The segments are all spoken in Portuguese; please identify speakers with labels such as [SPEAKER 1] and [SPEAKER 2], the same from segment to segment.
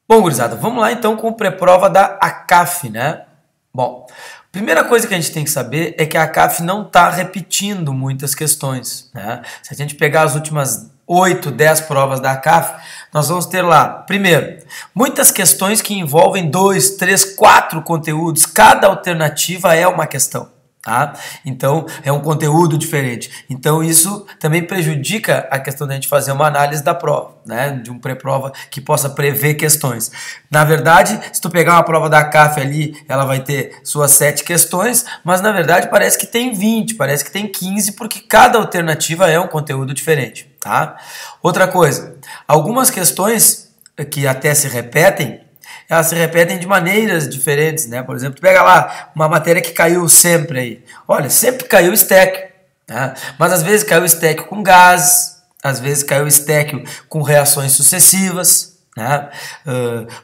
[SPEAKER 1] Bom, gurizada, vamos lá então com a pré-prova da ACAF, né? Bom, primeira coisa que a gente tem que saber é que a ACAF não está repetindo muitas questões, né? Se a gente pegar as últimas 8, 10 provas da ACAF, nós vamos ter lá, primeiro, muitas questões que envolvem 2, 3, 4 conteúdos, cada alternativa é uma questão. Tá? Então, é um conteúdo diferente. Então, isso também prejudica a questão de a gente fazer uma análise da prova, né? De um pré-prova que possa prever questões. Na verdade, se tu pegar uma prova da CAF ali, ela vai ter suas 7 questões, mas na verdade parece que tem 20, parece que tem 15, porque cada alternativa é um conteúdo diferente. Tá? Outra coisa, algumas questões que até se repetem, elas se repetem de maneiras diferentes, né? Por exemplo, tu pega lá uma matéria que caiu sempre aí. Olha, sempre caiu stack, né? Mas às vezes caiu stack com gases, às vezes caiu stack com reações sucessivas, né?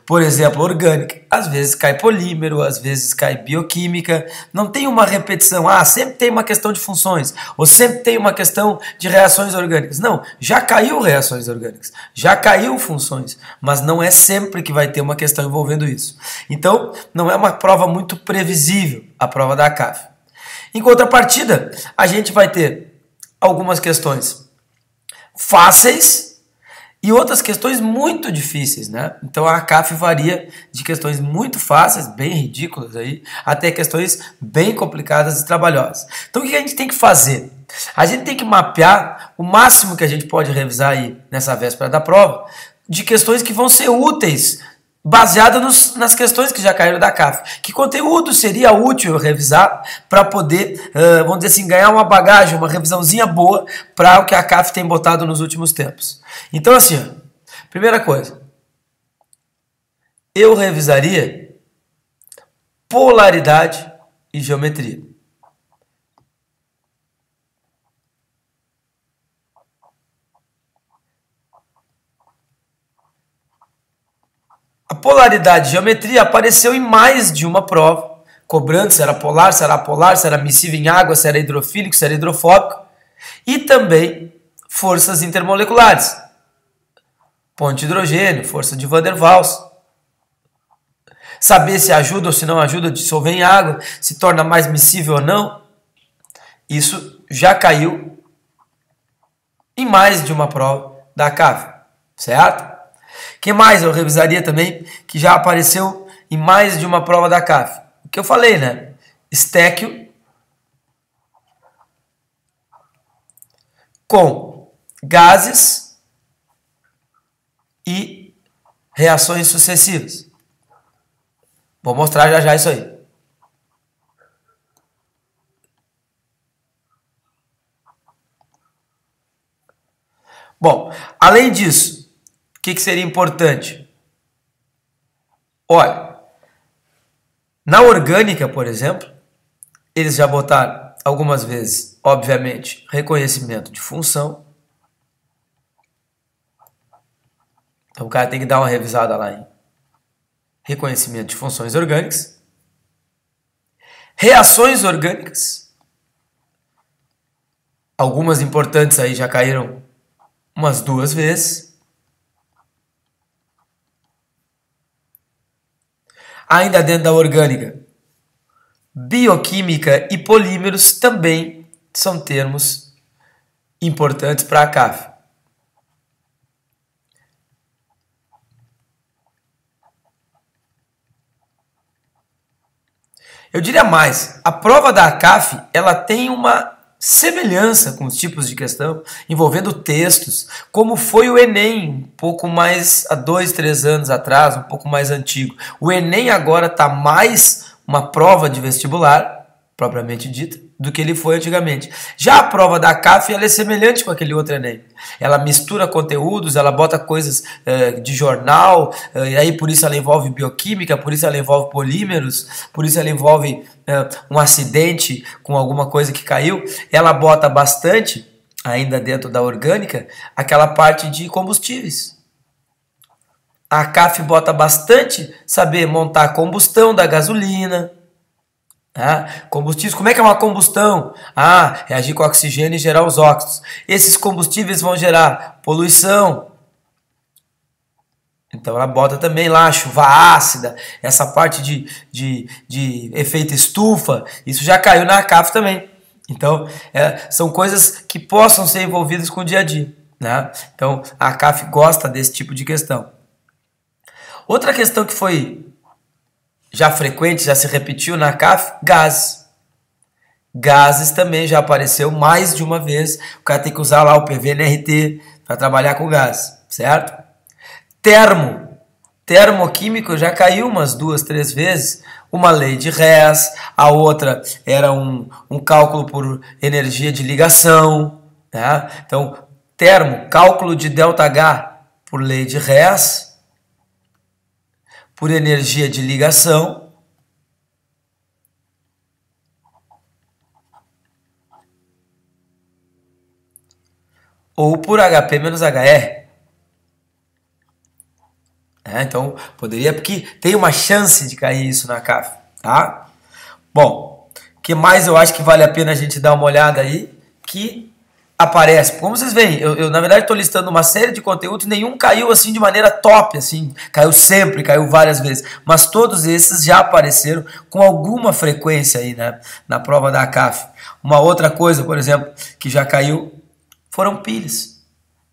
[SPEAKER 1] Por exemplo, orgânica, às vezes cai polímero, às vezes cai bioquímica. Não tem uma repetição, sempre tem uma questão de funções, ou sempre tem uma questão de reações orgânicas. Não, já caiu reações orgânicas, já caiu funções, mas não é sempre que vai ter uma questão envolvendo isso. Então, não é uma prova muito previsível, a prova da ACAF. Em contrapartida, a gente vai ter algumas questões fáceis e outras questões muito difíceis, né? Então a ACAF varia de questões muito fáceis, bem ridículas aí, até questões bem complicadas e trabalhosas. Então o que a gente tem que fazer? A gente tem que mapear o máximo que a gente pode revisar aí nessa véspera da prova de questões que vão ser úteis, baseada nas questões que já caíram da CAF. Que conteúdo seria útil eu revisar para poder, vamos dizer assim, ganhar uma bagagem, uma revisãozinha boa para o que a CAF tem botado nos últimos tempos. Então, assim, primeira coisa, eu revisaria polaridade e geometria. A polaridade e geometria apareceu em mais de uma prova, cobrando se era polar, se era apolar, se era miscível em água, se era hidrofílico, se era hidrofóbico, e também forças intermoleculares. Ponto de hidrogênio, força de Van der Waals. Saber se ajuda ou se não ajuda a dissolver em água, se torna mais miscível ou não. Isso já caiu em mais de uma prova da CAF, certo? Que mais eu revisaria também, que já apareceu em mais de uma prova da CAF? O que eu falei, né? Estéquio com gases e reações sucessivas. Vou mostrar já já isso aí. Bom, além disso, o que seria importante? Olha, na orgânica, por exemplo, eles já botaram algumas vezes, obviamente, reconhecimento de função. Então o cara tem que dar uma revisada lá em reconhecimento de funções orgânicas. Reações orgânicas. Algumas importantes aí já caíram umas 2 vezes. Ainda dentro da orgânica, bioquímica e polímeros também são termos importantes para a CAF. Eu diria mais, a prova da CAF ela tem uma semelhança com os tipos de questão envolvendo textos, como foi o Enem, um pouco mais há 2, 3 anos atrás, um pouco mais antigo. O Enem agora está mais uma prova de vestibular, propriamente dita, do que ele foi antigamente. Já a prova da CAF ela é semelhante com aquele outro Enem. Ela mistura conteúdos, ela bota coisas de jornal, e aí por isso ela envolve bioquímica, por isso ela envolve polímeros, por isso ela envolve um acidente com alguma coisa que caiu. Ela bota bastante, ainda dentro da orgânica, aquela parte de combustíveis. A CAF bota bastante saber montar a combustão da gasolina, combustíveis, como é que é uma combustão? Reagir com oxigênio e gerar os óxidos. Esses combustíveis vão gerar poluição, Então ela bota também lá chuva ácida, essa parte de efeito estufa, isso já caiu na CAF também. Então são coisas que possam ser envolvidas com o dia a dia, né? Então a CAF gosta desse tipo de questão. Outra questão que foi já frequente, já se repetiu na CAF, gases. Gases também já apareceu mais de uma vez. O cara tem que usar lá o PVNRT para trabalhar com gás, certo? Termoquímico já caiu umas 2, 3 vezes. Uma lei de Hess, a outra era um cálculo por energia de ligação, né? Então, cálculo de ΔH por lei de Hess, por energia de ligação, ou por HP menos HR. Então, poderia, porque tem uma chance de cair isso na CAF, tá? Bom, o que mais eu acho que vale a pena a gente dar uma olhada aí, que aparece. Como vocês veem, eu na verdade estou listando uma série de conteúdos, nenhum caiu assim de maneira top, assim, caiu sempre, caiu várias vezes, mas todos esses já apareceram com alguma frequência aí, né, na prova da CAF. Uma outra coisa, por exemplo, que já caiu, foram pilhas.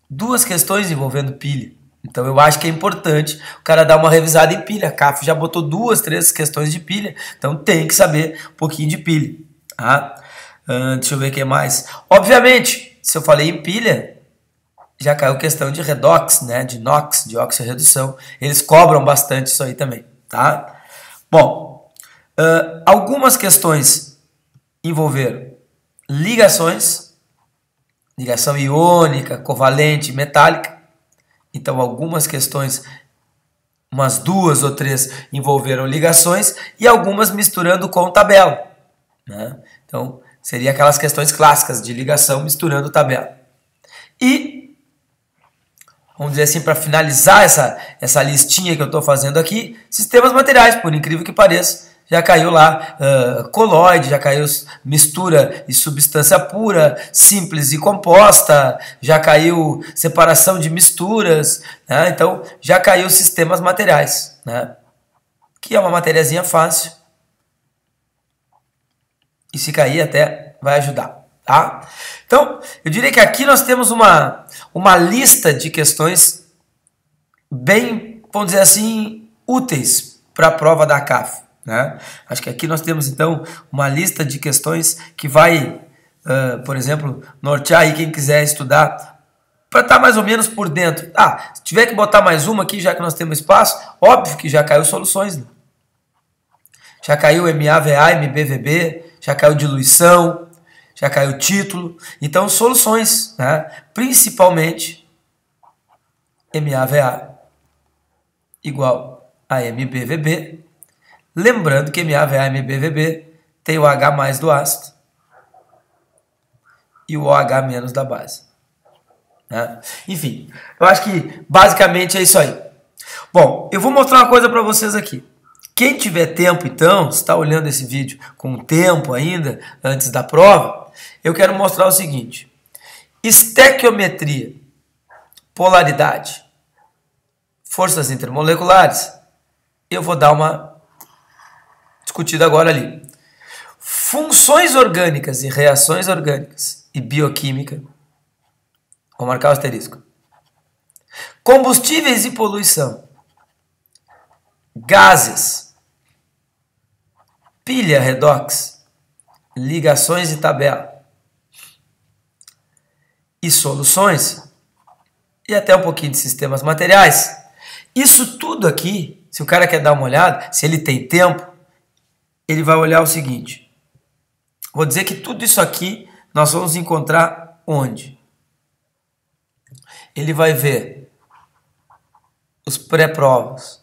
[SPEAKER 1] 2 questões envolvendo pilha. Então eu acho que é importante o cara dar uma revisada em pilha. A CAF já botou 2, 3 questões de pilha, então tem que saber um pouquinho de pilha. Tá? Deixa eu ver o que mais. Obviamente, se eu falei em pilha, já caiu questão de redox, né? De NOx, de oxirredução. Eles cobram bastante isso aí também. Tá? Bom, algumas questões envolveram ligações, ligação iônica, covalente, metálica. Então, algumas questões, umas 2 ou 3, envolveram ligações e algumas misturando com tabela, né? Então, seria aquelas questões clássicas de ligação misturando tabela. E, vamos dizer assim, para finalizar essa listinha que eu estou fazendo aqui, sistemas materiais, por incrível que pareça. Já caiu lá coloide, já caiu mistura e substância pura, simples e composta, já caiu separação de misturas, né? Então já caiu sistemas materiais, né? Que é uma matériazinha fácil. E se cair até vai ajudar, tá? Então eu diria que aqui nós temos uma lista de questões bem, vamos dizer assim, úteis para a prova da CAF. Né? Acho que aqui nós temos então uma lista de questões que vai, por exemplo, nortear aí quem quiser estudar para estar mais ou menos por dentro. Se tiver que botar mais uma aqui, já que nós temos espaço, óbvio que já caiu soluções, né? Já caiu MAVA, MBVB, já caiu diluição, já caiu título. Então, soluções, né? Principalmente MAVA igual a MBVB. Lembrando que MAVA e MBVB tem o H mais do ácido e o OH menos da base. Né? Enfim, eu acho que basicamente é isso aí. Bom, eu vou mostrar uma coisa para vocês aqui. Quem tiver tempo, então, se está olhando esse vídeo com tempo ainda, antes da prova, eu quero mostrar o seguinte. Estequiometria, polaridade, forças intermoleculares, eu vou dar uma discutida agora ali. Funções orgânicas e reações orgânicas e bioquímica, vou marcar o asterisco. Combustíveis e poluição, gases, pilha redox, ligações e tabela e soluções e até um pouquinho de sistemas materiais. Isso tudo aqui, se o cara quer dar uma olhada, se ele tem tempo, ele vai olhar o seguinte. Vou dizer que tudo isso aqui nós vamos encontrar onde? Ele vai ver os pré-provas.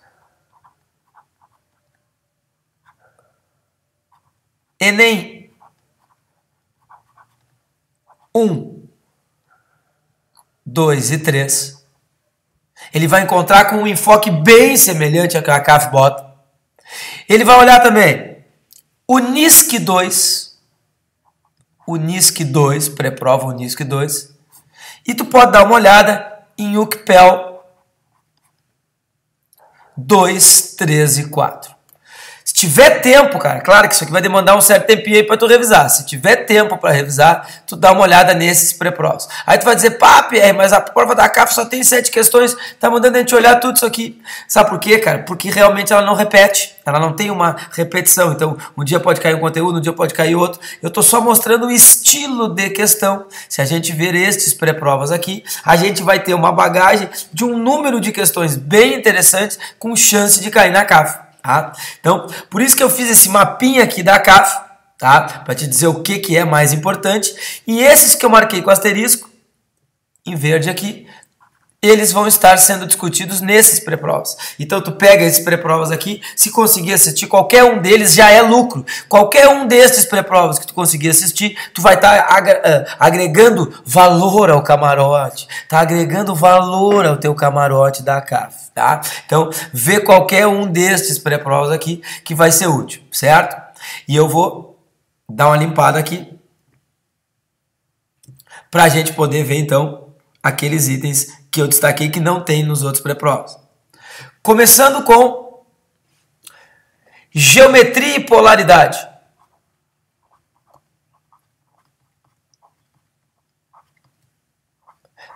[SPEAKER 1] Enem 1, 2 e 3. Ele vai encontrar com um enfoque bem semelhante ao que a CAF bota. Ele vai olhar também o NISC 2, pré-prova o NISC 2, e tu pode dar uma olhada em UCPEL 2, 3 e 4. Se tiver tempo, cara, claro que isso aqui vai demandar um certo tempinho aí para tu revisar. Se tiver tempo para revisar, tu dá uma olhada nesses pré-provas. Aí tu vai dizer, pá, Pierre, mas a prova da CAF só tem 7 questões, tá mandando a gente olhar tudo isso aqui. Sabe por quê, cara? Porque realmente ela não repete, ela não tem uma repetição. Então, um dia pode cair um conteúdo, um dia pode cair outro. Eu tô só mostrando o estilo de questão. Se a gente ver estes pré-provas aqui, a gente vai ter uma bagagem de um número de questões bem interessantes com chance de cair na CAF. Tá? Então, por isso que eu fiz esse mapinha aqui da CAF, tá? Para te dizer o que é mais importante. E esses que eu marquei com asterisco, em verde aqui, eles vão estar sendo discutidos nesses pré-provas. Então, tu pega esses pré-provas aqui, se conseguir assistir qualquer um deles, já é lucro. Qualquer um desses pré-provas que tu conseguir assistir, tu vai estar agregando valor ao camarote. Tá agregando valor ao teu camarote da CAF. Tá? Então, vê qualquer um destes pré-provas aqui que vai ser útil, certo? E eu vou dar uma limpada aqui para a gente poder ver, então, aqueles itens que eu destaquei que não tem nos outros pré-provas. Começando com geometria e polaridade.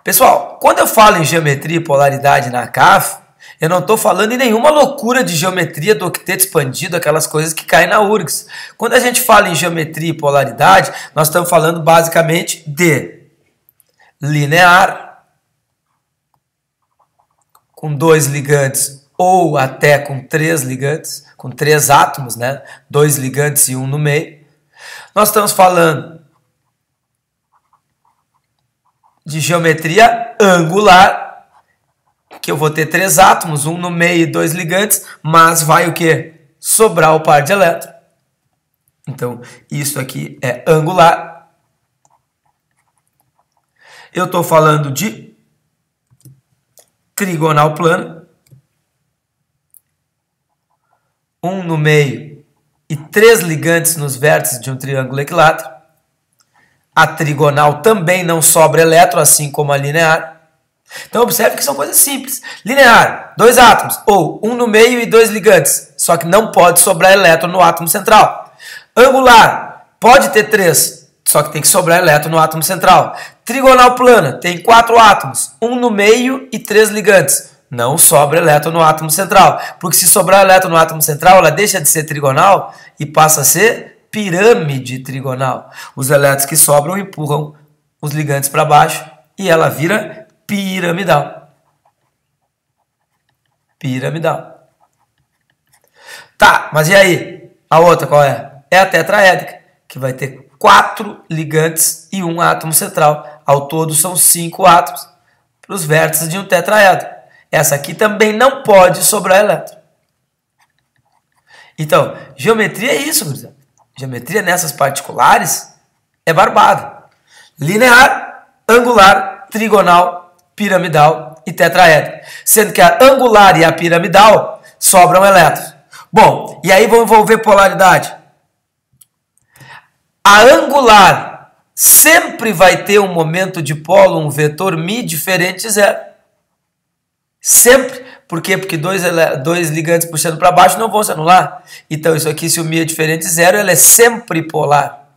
[SPEAKER 1] Pessoal, quando eu falo em geometria e polaridade na CAF, eu não estou falando em nenhuma loucura de geometria do octeto expandido, aquelas coisas que caem na URGS. Quando a gente fala em geometria e polaridade, nós estamos falando basicamente de linear, com 2 ligantes ou até com 3 ligantes, com 3 átomos, né? 2 ligantes e 1 no meio. Nós estamos falando de geometria angular, que eu vou ter 3 átomos, 1 no meio e 2 ligantes, mas vai o quê? Sobrar o par de elétron. Então, isso aqui é angular. Eu estou falando de trigonal plana. 1 no meio e 3 ligantes nos vértices de um triângulo equilátero. A trigonal também não sobra elétron, assim como a linear. Então, observe que são coisas simples. Linear, 2 átomos, ou 1 no meio e 2 ligantes. Só que não pode sobrar elétron no átomo central. Angular, pode ter 3, só que tem que sobrar elétron no átomo central. Trigonal plana, tem 4 átomos, 1 no meio e 3 ligantes. Não sobra elétron no átomo central. Porque se sobrar elétron no átomo central, ela deixa de ser trigonal e passa a ser pirâmide trigonal. Os elétrons que sobram empurram os ligantes para baixo e ela vira piramidal. Piramidal. Tá, mas e aí? A outra qual é? É a tetraédrica, que vai ter 4 ligantes e 1 átomo central. Ao todo são 5 átomos para os vértices de um tetraedro. Essa aqui também não pode sobrar elétron. Então, geometria é isso, gurizada. Geometria nessas particulares é barbada. Linear, angular, trigonal, piramidal e tetraédrica. Sendo que a angular e a piramidal sobram elétrons. Bom, e aí vamos envolver polaridade. A angular sempre vai ter um momento de polo, um vetor μ diferente de zero. Sempre. Por quê? Porque dois ligantes puxando para baixo não vão se anular. Então, isso aqui, se o μ é diferente de zero, ela é sempre polar.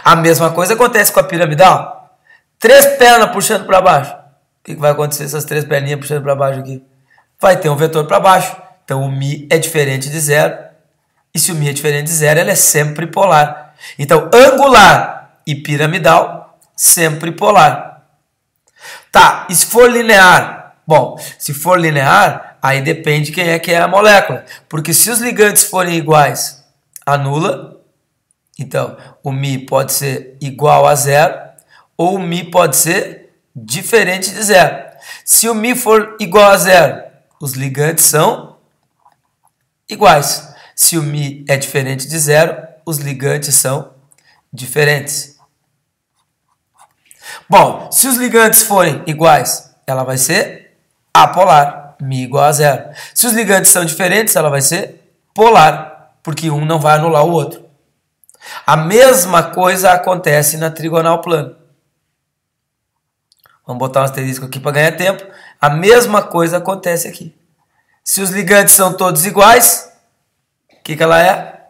[SPEAKER 1] A mesma coisa acontece com a piramidal. 3 pernas puxando para baixo. O que vai acontecer essas 3 perninhas puxando para baixo aqui? Vai ter um vetor para baixo. Então, o μ é diferente de zero. E se o μ é diferente de zero, ela é sempre polar. Então, angular e piramidal, sempre polar. Tá, e se for linear? Bom, se for linear, aí depende quem é que é a molécula. Porque se os ligantes forem iguais, anula. Então, o μ pode ser igual a zero, ou o μ pode ser diferente de zero. Se o μ for igual a zero, os ligantes são iguais. Se o μ é diferente de zero, os ligantes são diferentes. Bom, se os ligantes forem iguais, ela vai ser apolar, μ igual a zero. Se os ligantes são diferentes, ela vai ser polar, porque um não vai anular o outro. A mesma coisa acontece na trigonal plana. Vamos botar um asterisco aqui para ganhar tempo. A mesma coisa acontece aqui. Se os ligantes são todos iguais, o que ela é?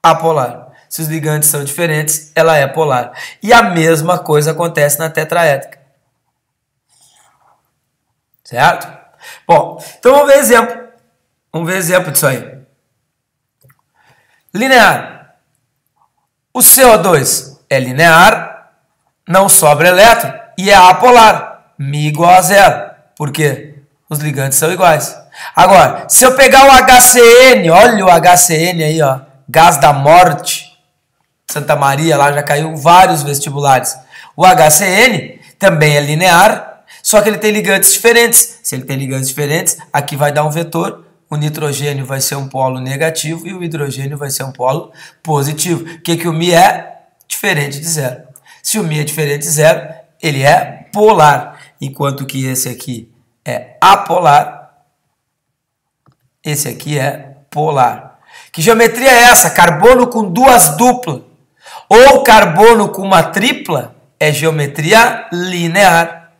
[SPEAKER 1] Apolar. Se os ligantes são diferentes, ela é polar. E a mesma coisa acontece na tetraédrica. Certo? Bom, então vamos ver exemplo. Vamos ver exemplo disso aí. Linear. O CO2 é linear, não sobra elétron e é apolar. Mi igual a zero. Por quê? Os ligantes são iguais. Agora, se eu pegar o HCN, olha o HCN aí, ó, gás da morte, Santa Maria, lá já caiu vários vestibulares. O HCN também é linear, só que ele tem ligantes diferentes. Se ele tem ligantes diferentes, aqui vai dar um vetor. O nitrogênio vai ser um polo negativo e o hidrogênio vai ser um polo positivo. O que o Mi é? Diferente de zero. Se o Mi é diferente de zero, ele é polar. Enquanto que esse aqui é apolar, esse aqui é polar. Que geometria é essa? Carbono com duas duplas ou carbono com uma tripla é geometria linear.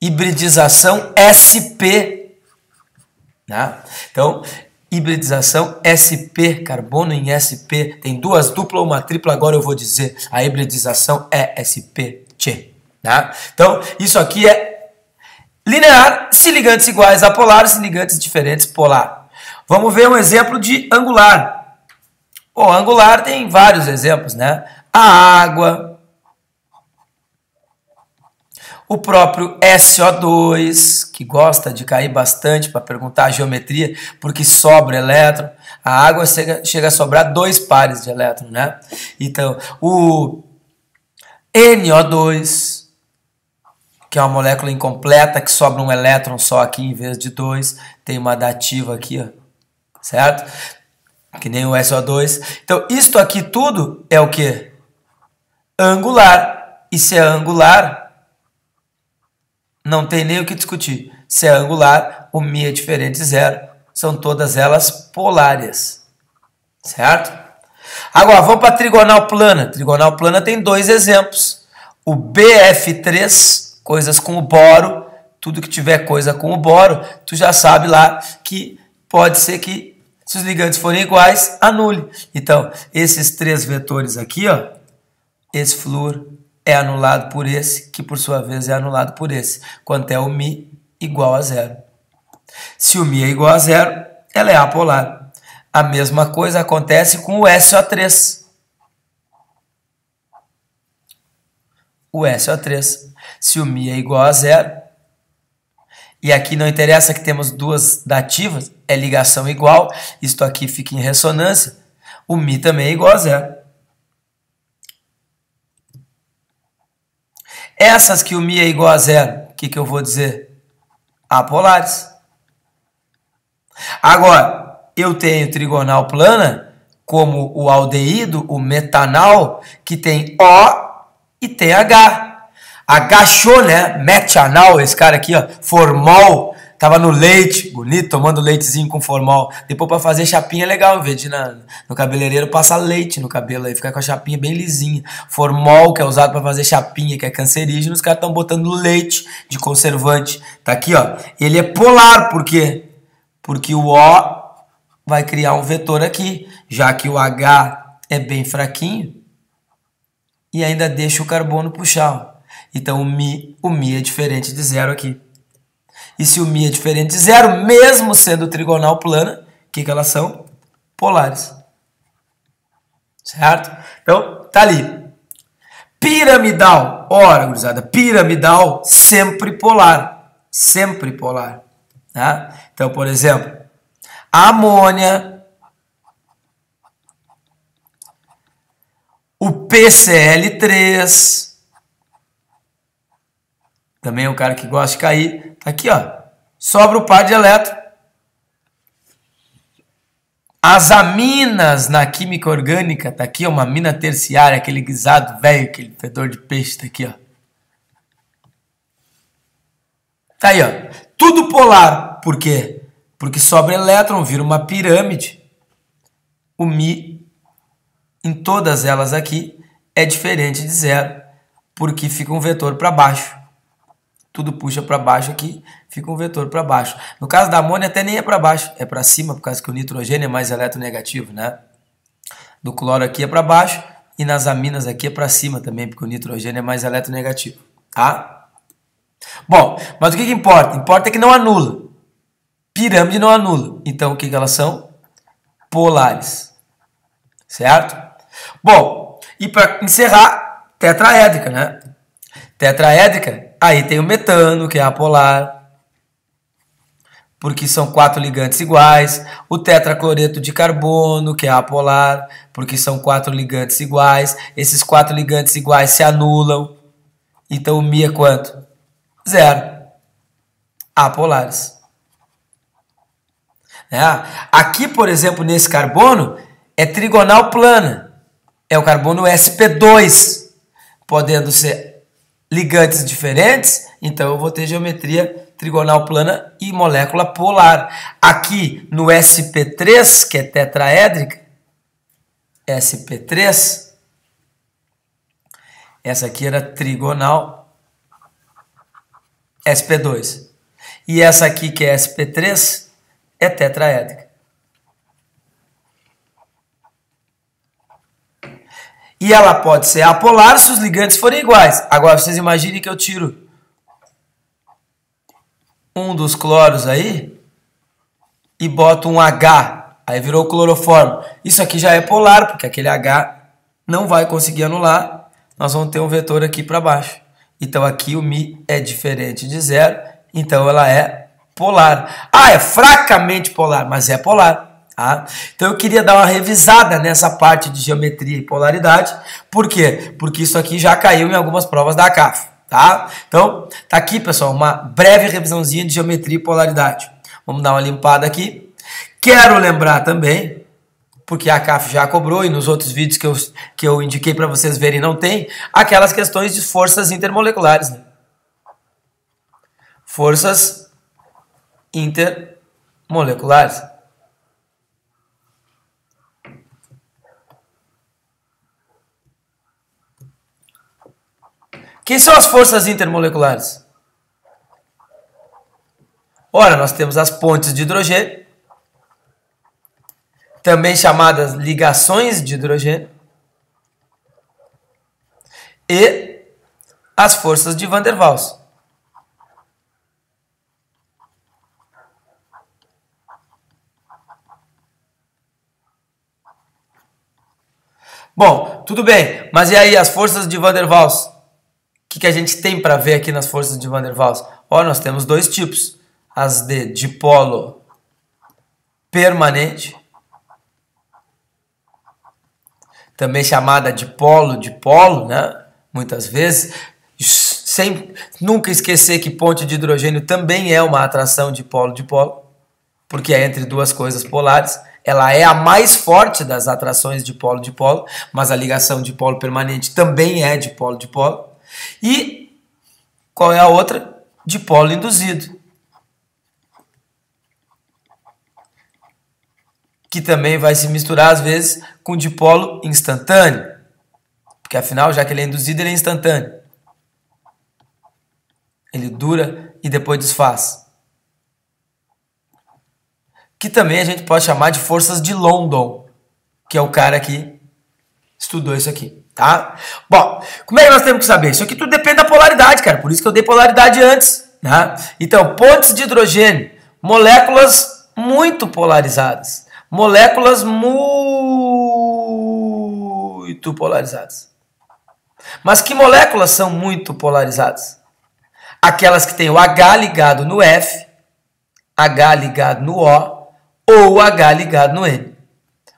[SPEAKER 1] Hibridização SP. Né? Então, hibridização SP, carbono em SP. Tem duas duplas ou uma tripla, agora eu vou dizer. A hibridização é SP. Né? Então, isso aqui é linear, se ligantes iguais apolar, se ligantes diferentes polar. Vamos ver um exemplo de angular. Bom, angular tem vários exemplos, né? A água, o próprio SO2, que gosta de cair bastante para perguntar a geometria, porque sobra elétron. A água chega a sobrar 2 pares de elétron, né? Então, o NO2, que é uma molécula incompleta, que sobra um elétron só aqui em vez de 2. Tem uma dativa aqui, ó, certo? Que nem o SO2. Então, isto aqui tudo é o quê? Angular. E se é angular, não tem nem o que discutir. Se é angular, o Mi é diferente de zero. São todas elas polares. Certo? Agora, vamos para a trigonal plana. Trigonal plana tem 2 exemplos. O BF3, coisas com o boro. Tudo que tiver coisa com o boro, tu já sabe lá que pode ser que, se os ligantes forem iguais, anule. Então, esses 3 vetores aqui, ó, esse flúor é anulado por esse, que por sua vez é anulado por esse, quanto é o Mi igual a zero. Se o Mi é igual a zero, ela é apolar. A mesma coisa acontece com o SO3. O SO3, se o Mi é igual a zero, e aqui não interessa que temos 2 dativas, é ligação igual, isto aqui fica em ressonância, o Mi também é igual a zero. Essas que o Mi é igual a zero, o que eu vou dizer? Apolares. Agora, eu tenho trigonal plana, como o aldeído, o metanal, que tem O e tem H. Agachou, né? Metanal, esse cara aqui, ó, formol, tava no leite, bonito, tomando leitezinho com formol. Depois para fazer chapinha é legal, em vez de no cabeleireiro passar leite no cabelo aí, ficar com a chapinha bem lisinha. Formol, que é usado para fazer chapinha, que é cancerígeno, os caras estão botando leite de conservante. Tá aqui, ó. Ele é polar, por quê? Porque o O vai criar um vetor aqui, já que o H é bem fraquinho e ainda deixa o carbono puxar, ó. Então, o Mi é diferente de zero aqui. E se o Mi é diferente de zero, mesmo sendo trigonal plana, o que elas são? Polares. Certo? Então, tá ali. Piramidal. Ora, gurizada, piramidal sempre polar. Sempre polar. Tá? Então, por exemplo, a amônia, o PCl3, também é um cara que gosta de cair. Aqui, ó, sobra o par de elétron. As aminas na química orgânica, tá aqui, ó, uma amina terciária, aquele guisado velho, aquele fedor de peixe, tá aqui, ó. Tá aí, ó, tudo polar. Por quê? Porque sobra elétron, vira uma pirâmide. O Mi, em todas elas aqui, é diferente de zero, porque fica um vetor para baixo. tudo puxa para baixo aqui, fica um vetor para baixo. No caso da amônia até nem é para baixo, é para cima, por causa que o nitrogênio é mais eletronegativo, né? Do cloro aqui é para baixo e nas aminas aqui é para cima também, porque o nitrogênio é mais eletronegativo, tá? Bom, mas o que importa? Importa é que não anula. Pirâmide não anula. Então, o que elas são? Polares. Certo? Bom, e para encerrar, tetraédrica, né? Tetraédrica, aí tem o metano, que é apolar, porque são 4 ligantes iguais. O tetracloreto de carbono, que é apolar, porque são 4 ligantes iguais. Esses 4 ligantes iguais se anulam. Então, o Mi é quanto? 0. Apolares. Aqui, por exemplo, nesse carbono, é trigonal plana. É o carbono sp2, podendo ser ligantes diferentes, então eu vou ter geometria trigonal plana e molécula polar. Aqui no sp3, que é tetraédrica, sp3, essa aqui era trigonal sp2. E essa aqui, que é sp3, é tetraédrica. E ela pode ser apolar se os ligantes forem iguais. Agora, vocês imaginem que eu tiro um dos cloros aí e boto um H. Aí virou cloroformo. Isso aqui já é polar, porque aquele H não vai conseguir anular. Nós vamos ter um vetor aqui para baixo. Então, aqui o Mi é diferente de 0. Então, ela é polar. Ah, é fracamente polar, mas é polar. Tá? Então eu queria dar uma revisada nessa parte de geometria e polaridade. Por quê? Porque isso aqui já caiu em algumas provas da ACAF. Tá? Então, tá aqui, pessoal, uma breve revisãozinha de geometria e polaridade. Vamos dar uma limpada aqui. Quero lembrar também, porque a ACAF já cobrou e nos outros vídeos que eu indiquei para vocês verem não tem, aquelas questões de forças intermoleculares. Né? Forças intermoleculares. Quem são as forças intermoleculares? Ora, nós temos as pontes de hidrogênio, também chamadas ligações de hidrogênio, e as forças de Van der Waals. Bom, tudo bem, mas e aí as forças de Van der Waals? O que a gente tem para ver aqui nas forças de Van der Waals? Ó, nós temos dois tipos, as de dipolo permanente, também chamada dipolo, né? Muitas vezes, sem nunca esquecer que ponte de hidrogênio também é uma atração dipolo-dipolo, porque é entre duas coisas polares. Ela é a mais forte das atrações dipolo-dipolo, mas a ligação dipolo permanente também é dipolo-dipolo. E qual é a outra? Dipolo induzido, que também vai se misturar às vezes com dipolo instantâneo, porque afinal, já que ele é induzido, ele é instantâneo. Ele dura e depois desfaz. Que também a gente pode chamar de forças de London, que é o cara que estudou isso aqui, tá? Bom, como é que nós temos que saber? Isso aqui tudo depende da polaridade, cara, por isso que eu dei polaridade antes, né? Então, pontes de hidrogênio, moléculas muito polarizadas, moléculas muito polarizadas. Mas que moléculas são muito polarizadas? Aquelas que têm o H ligado no F, H ligado no O, ou H ligado no N.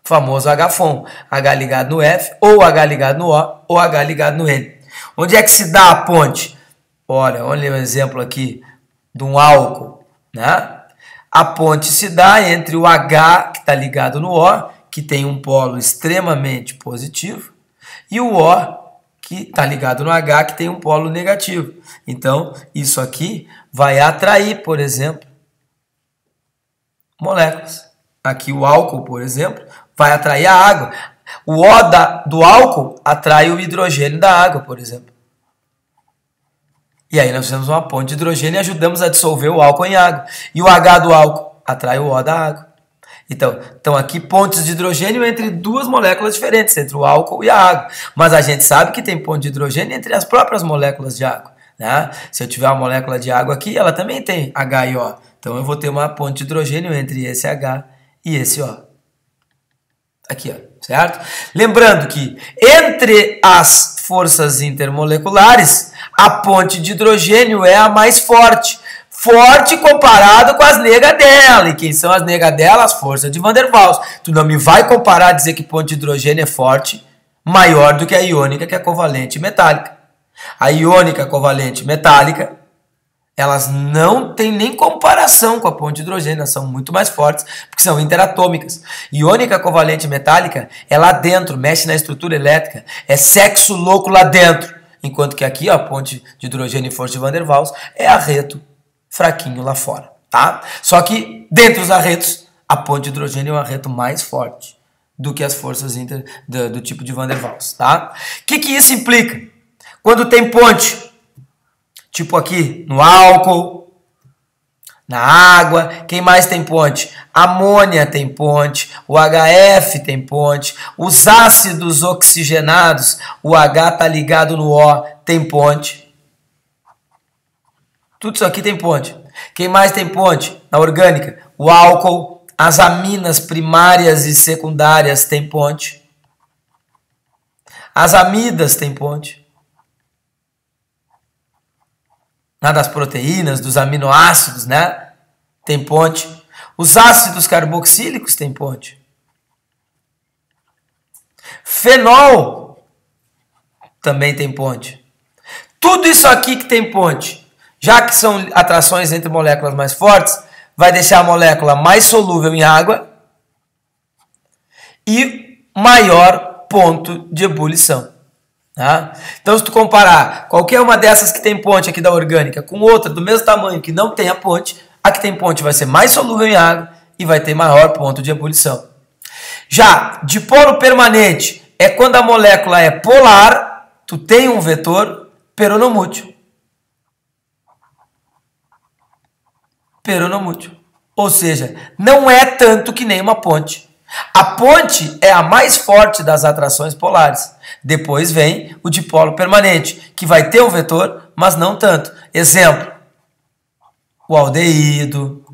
[SPEAKER 1] O famoso H-FON. H ligado no F, ou H ligado no O, ou H ligado no N. Onde é que se dá a ponte? Olha um exemplo aqui de um álcool. Né? A ponte se dá entre o H, que está ligado no O, que tem um polo extremamente positivo, e o O, que está ligado no H, que tem um polo negativo. Então, isso aqui vai atrair, por exemplo, moléculas. Aqui o álcool, por exemplo, vai atrair a água. O O do álcool atrai o hidrogênio da água, por exemplo. E aí nós fizemos uma ponte de hidrogênio e ajudamos a dissolver o álcool em água. E o H do álcool atrai o O da água. Então aqui pontes de hidrogênio entre duas moléculas diferentes, entre o álcool e a água. Mas a gente sabe que tem ponte de hidrogênio entre as próprias moléculas de água, né? Se eu tiver uma molécula de água aqui, ela também tem H e O. Então eu vou ter uma ponte de hidrogênio entre esse H e esse O. Aqui, ó, certo? Lembrando que entre as forças intermoleculares, a ponte de hidrogênio é a mais forte. Forte comparado com as negas dela. E quem são as negas dela? As forças de Van der Waals. Tu não me vai comparar, dizer que ponte de hidrogênio é forte, maior do que a iônica, que é covalente e metálica. A iônica, covalente e metálica, elas não têm nem comparação com a ponte de hidrogênio, elas são muito mais fortes, porque são interatômicas. Iônica, covalente e metálica é lá dentro, mexe na estrutura elétrica, é sexo louco lá dentro. Enquanto que aqui, ó, a ponte de hidrogênio e força de Van der Waals é arreto fraquinho lá fora, tá? Só que dentro dos arretos, a ponte de hidrogênio é um arreto mais forte do que as forças do tipo de Van der Waals, tá? O que isso implica? Quando tem ponte, tipo aqui no álcool, na água, quem mais tem ponte? Amônia tem ponte, o HF tem ponte, os ácidos oxigenados, o H tá ligado no O, tem ponte. Tudo isso aqui tem ponte. Quem mais tem ponte? Na orgânica, o álcool, as aminas primárias e secundárias têm ponte. As amidas têm ponte. Das proteínas, dos aminoácidos, né? Tem ponte. Os ácidos carboxílicos têm ponte. Fenol também tem ponte. Tudo isso aqui que tem ponte, já que são atrações entre moléculas mais fortes, vai deixar a molécula mais solúvel em água e maior ponto de ebulição. Tá? Então, se tu comparar qualquer uma dessas que tem ponte aqui da orgânica com outra do mesmo tamanho que não tem a ponte, a que tem ponte vai ser mais solúvel em água e vai ter maior ponto de ebulição. Já dipolo permanente é quando a molécula é polar, tu tem um vetor peronomútil. Peronomútil. Ou seja, não é tanto que nem uma ponte. A ponte é a mais forte das atrações polares. Depois vem o dipolo permanente, que vai ter um vetor, mas não tanto. Exemplo, o aldeído,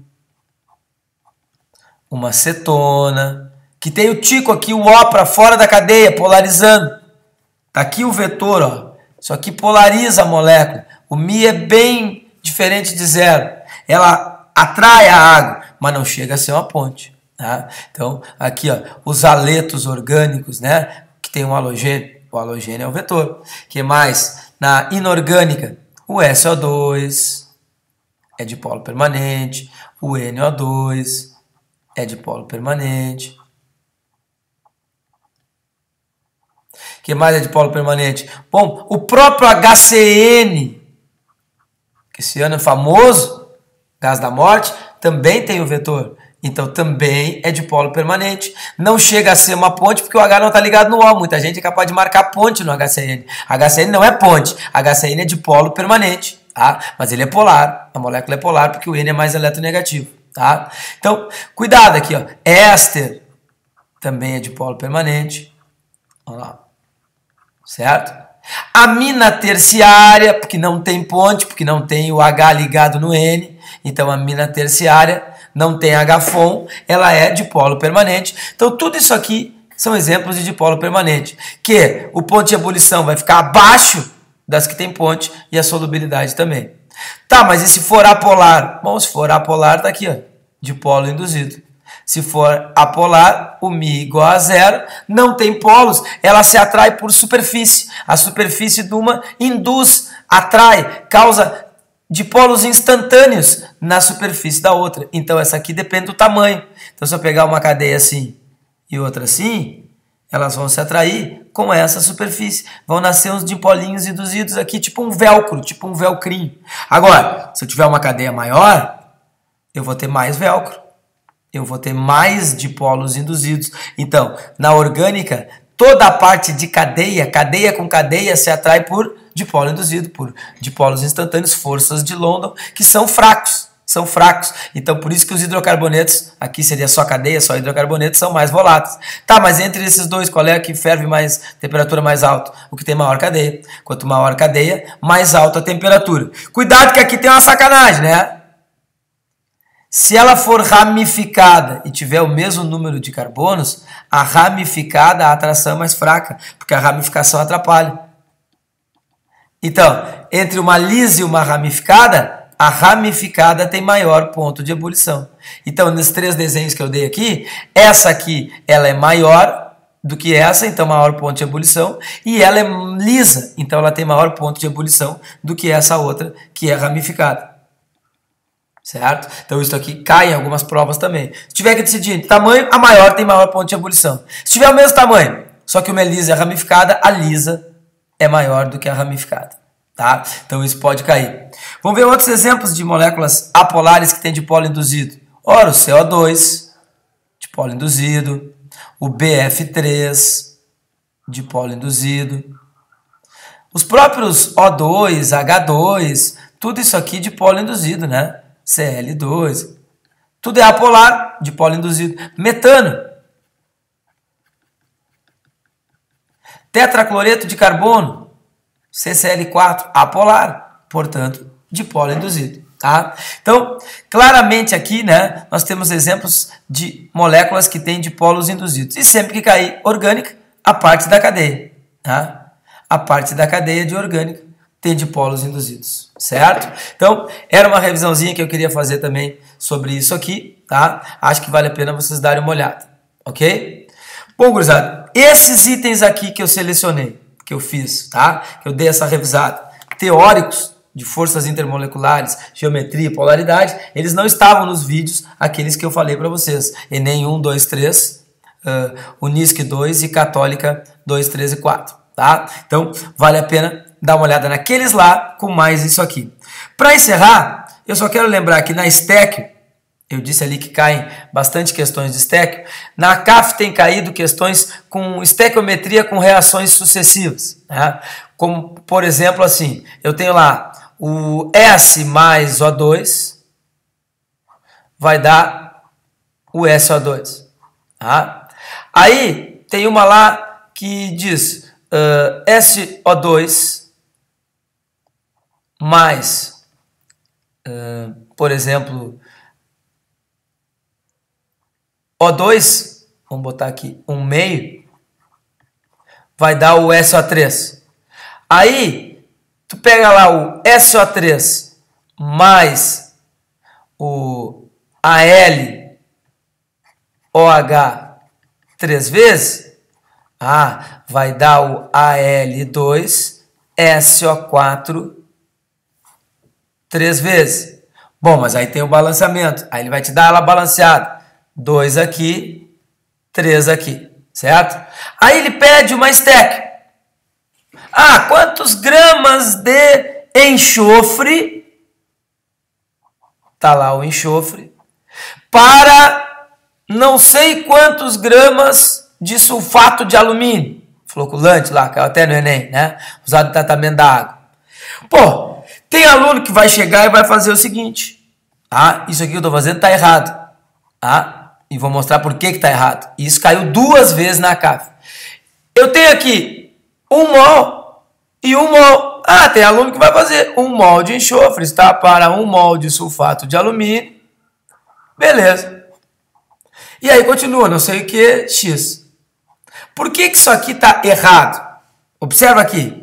[SPEAKER 1] uma cetona, que tem o tico aqui, o O para fora da cadeia, polarizando. Tá aqui o vetor, ó. Isso aqui polariza a molécula. O Mi é bem diferente de zero. Ela atrai a água, mas não chega a ser uma ponte. Tá? Então, aqui, ó, os aletos orgânicos, né, que tem um halogênio. O halogênio é o vetor. O que mais? Na inorgânica, o SO2 é dipolo permanente, o NO2 é dipolo permanente. O que mais é dipolo permanente? Bom, o próprio HCN, que esse ano é famoso, gás da morte, também tem o vetor. Então também é dipolo permanente. Não chega a ser uma ponte porque o H não está ligado no O. Muita gente é capaz de marcar ponte no HCN. HCN não é ponte. HCN é dipolo permanente, tá? Mas ele é polar. A molécula é polar porque o N é mais eletronegativo, tá? Então, cuidado aqui, ó. Éster também é dipolo permanente. Olha lá. Certo? Amina terciária, porque não tem ponte, porque não tem o H ligado no N. Então, amina terciária não tem H-FON, ela é dipolo permanente. Então, tudo isso aqui são exemplos de dipolo permanente. Que o ponto de ebulição vai ficar abaixo das que tem ponte e a solubilidade também. Tá, mas e se for apolar? Bom, se for apolar, tá aqui, ó, dipolo induzido. Se for apolar, o Mi igual a zero, não tem polos, ela se atrai por superfície. A superfície de uma induz, atrai, causa dipolos instantâneos na superfície da outra. Então, essa aqui depende do tamanho. Então, se eu pegar uma cadeia assim e outra assim, elas vão se atrair com essa superfície. Vão nascer uns dipolinhos induzidos aqui, tipo um velcro, tipo um velcrinho. Agora, se eu tiver uma cadeia maior, eu vou ter mais velcro. Eu vou ter mais dipolos induzidos. Então, na orgânica, toda a parte de cadeia, cadeia com cadeia se atrai por dipolo induzido, por dipolos instantâneos, forças de London, que são fracos. São fracos. Então, por isso que os hidrocarbonetos, aqui seria só cadeia, só hidrocarbonetos, são mais voláteis. Tá, mas entre esses dois, qual é que ferve mais, temperatura mais alta? O que tem maior cadeia. Quanto maior cadeia, mais alta a temperatura. Cuidado que aqui tem uma sacanagem, né? Se ela for ramificada e tiver o mesmo número de carbonos, a ramificada, a atração é mais fraca, porque a ramificação atrapalha. Então, entre uma lisa e uma ramificada, a ramificada tem maior ponto de ebulição. Então, nesses 3 desenhos que eu dei aqui, essa aqui ela é maior do que essa, então maior ponto de ebulição, e ela é lisa, então ela tem maior ponto de ebulição do que essa outra, que é ramificada. Certo? Então isso aqui cai em algumas provas também. Se tiver que decidir tamanho, a maior tem maior ponto de ebulição. Se tiver o mesmo tamanho, só que uma é lisa e a ramificada, a lisa é maior do que a ramificada. Tá? Então isso pode cair. Vamos ver outros exemplos de moléculas apolares que tem dipolo induzido. Ora, o CO2, dipolo induzido. O BF3, dipolo induzido. Os próprios O2, H2, tudo isso aqui dipolo induzido, né? Cl2. Tudo é apolar, dipolo induzido. Metano. Tetracloreto de carbono. CCl4, apolar, portanto, dipolo induzido, tá? Então, claramente aqui, né, nós temos exemplos de moléculas que têm dipolos induzidos. E sempre que cair orgânica, a parte da cadeia, tá? A parte da cadeia de orgânica tem dipolos induzidos, certo? Então, era uma revisãozinha que eu queria fazer também sobre isso aqui, tá? Acho que vale a pena vocês darem uma olhada, ok? Bom, gurizada, esses itens aqui que eu selecionei, que eu fiz, tá? Que eu dei essa revisada, teóricos de forças intermoleculares, geometria e polaridade, eles não estavam nos vídeos, aqueles que eu falei para vocês, Enem 1, 2, 3, Unisc 2 e Católica 2, 3 e 4, tá? Então, vale a pena dar uma olhada naqueles lá, com mais isso aqui. Para encerrar, eu só quero lembrar que na STEC, eu disse ali que caem bastante questões de estéquio. Na CAF tem caído questões com estequiometria com reações sucessivas. Né? Como, por exemplo, assim, eu tenho lá o S mais O2 vai dar o SO2. Tá? Aí tem uma lá que diz SO2 mais, por exemplo, O2, vamos botar aqui, 1/2, vai dar o SO3. Aí, tu pega lá o SO3 mais o AlOH 3 vezes, vai dar o Al2 SO4 3 vezes. Bom, mas aí tem o balanceamento, aí ele vai te dar ela balanceada. 2 aqui, 3 aqui, certo? Aí ele pede uma STEC. Quantos gramas de enxofre, tá lá o enxofre, para não sei quantos gramas de sulfato de alumínio, floculante lá, que é até no Enem, né? Usado no tratamento da água. Pô, tem aluno que vai chegar e vai fazer o seguinte, isso aqui que eu estou fazendo está errado, e vou mostrar por que está errado. Isso caiu 2 vezes na CAF. Eu tenho aqui 1 mol e 1 mol. Tem aluno que vai fazer 1 mol de enxofre, está para 1 mol de sulfato de alumínio. Beleza. E aí continua, não sei o que, X. Por que isso aqui está errado? Observa aqui.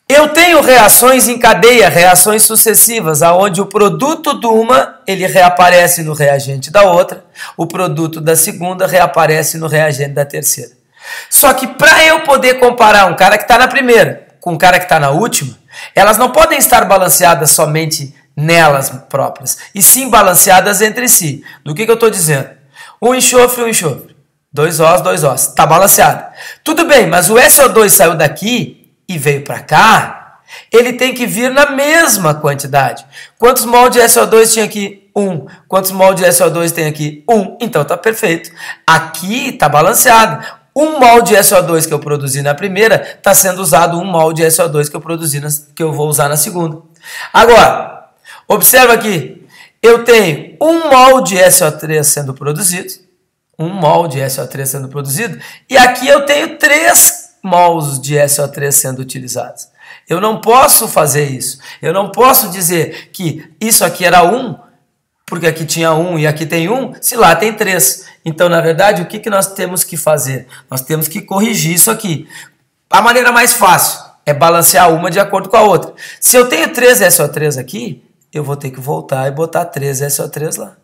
[SPEAKER 1] Eu tenho reações em cadeia, reações sucessivas, aonde o produto de uma, ele reaparece no reagente da outra, o produto da segunda reaparece no reagente da terceira. Só que para eu poder comparar um cara que está na primeira com um cara que está na última, elas não podem estar balanceadas somente nelas próprias, e sim balanceadas entre si. Do que eu estou dizendo? Um enxofre, 2 Os, está balanceado. Tudo bem, mas o SO2 saiu daqui e veio para cá, ele tem que vir na mesma quantidade. Quantos mol de SO2 tinha aqui? 1. Quantos mol de SO2 tem aqui? 1. Então tá perfeito. Aqui tá balanceado. 1 mol de SO2 que eu produzi na primeira está sendo usado 1 mol de SO2 que eu produzi que eu vou usar na segunda. Agora, observa aqui, eu tenho 1 mol de SO3 sendo produzido, 1 mol de SO3 sendo produzido, e aqui eu tenho 3 mols de SO3 sendo utilizados. Eu não posso fazer isso. Eu não posso dizer que isso aqui era 1, porque aqui tinha 1 e aqui tem 1, se lá tem 3. Então, na verdade, o que nós temos que fazer? Nós temos que corrigir isso aqui. A maneira mais fácil é balancear uma de acordo com a outra. Se eu tenho 3 SO3 aqui, eu vou ter que voltar e botar 3 SO3 lá.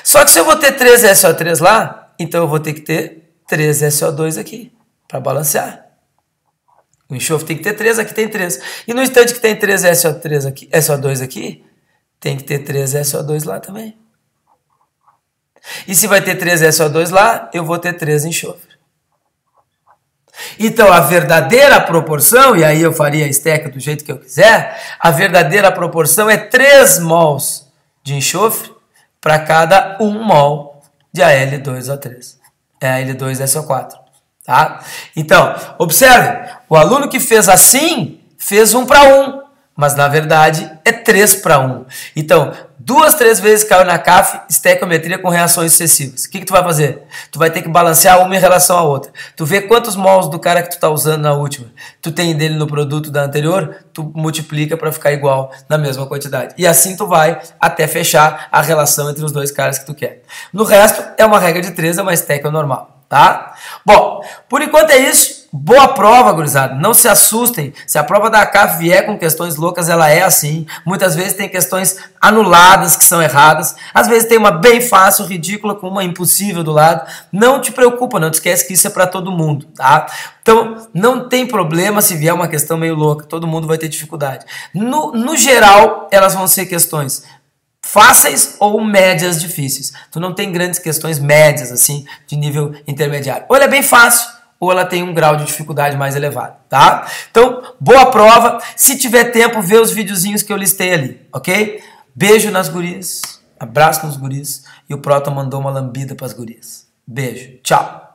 [SPEAKER 1] Só que se eu vou ter 3 SO3 lá, então eu vou ter que ter 3 SO2 aqui, para balancear. O enxofre tem que ter 3, aqui tem 3. E no instante que tem 3 SO3 aqui, SO2 aqui, tem que ter 3 SO2 lá também. E se vai ter 3 SO2 lá, eu vou ter 3 enxofre. Então, a verdadeira proporção, e aí eu faria a esteca do jeito que eu quiser, a verdadeira proporção é 3 mols de enxofre para cada 1 mol de Al2O3. É Al2SO4. Tá? Então, observe, o aluno que fez assim, fez 1 para 1, mas na verdade é 3 para 1. Então, 2, 3 vezes caiu na CAF, estequiometria com reações sucessivas. O que tu vai fazer? Tu vai ter que balancear uma em relação à outra. Tu vê quantos mols do cara que tu está usando na última, tu tem dele no produto da anterior, tu multiplica para ficar igual na mesma quantidade. E assim tu vai até fechar a relação entre os dois caras que tu quer. No resto, é uma regra de 3, é uma estequio normal. Tá? Bom, por enquanto é isso. Boa prova, gurizada. Não se assustem. Se a prova da CAF vier com questões loucas, ela é assim. Muitas vezes tem questões anuladas que são erradas. Às vezes tem uma bem fácil, ridícula, com uma impossível do lado. Não te preocupa, não te esquece que isso é para todo mundo, tá? Então, não tem problema se vier uma questão meio louca. Todo mundo vai ter dificuldade. No geral, elas vão ser questões fáceis ou médias difíceis. Tu não tem grandes questões médias, assim, de nível intermediário. Ou ela é bem fácil, ou ela tem um grau de dificuldade mais elevado, tá? Então, boa prova. Se tiver tempo, vê os videozinhos que eu listei ali, ok? Beijo nas gurias, abraço nos guris, e o Proton mandou uma lambida para as gurias. Beijo, tchau!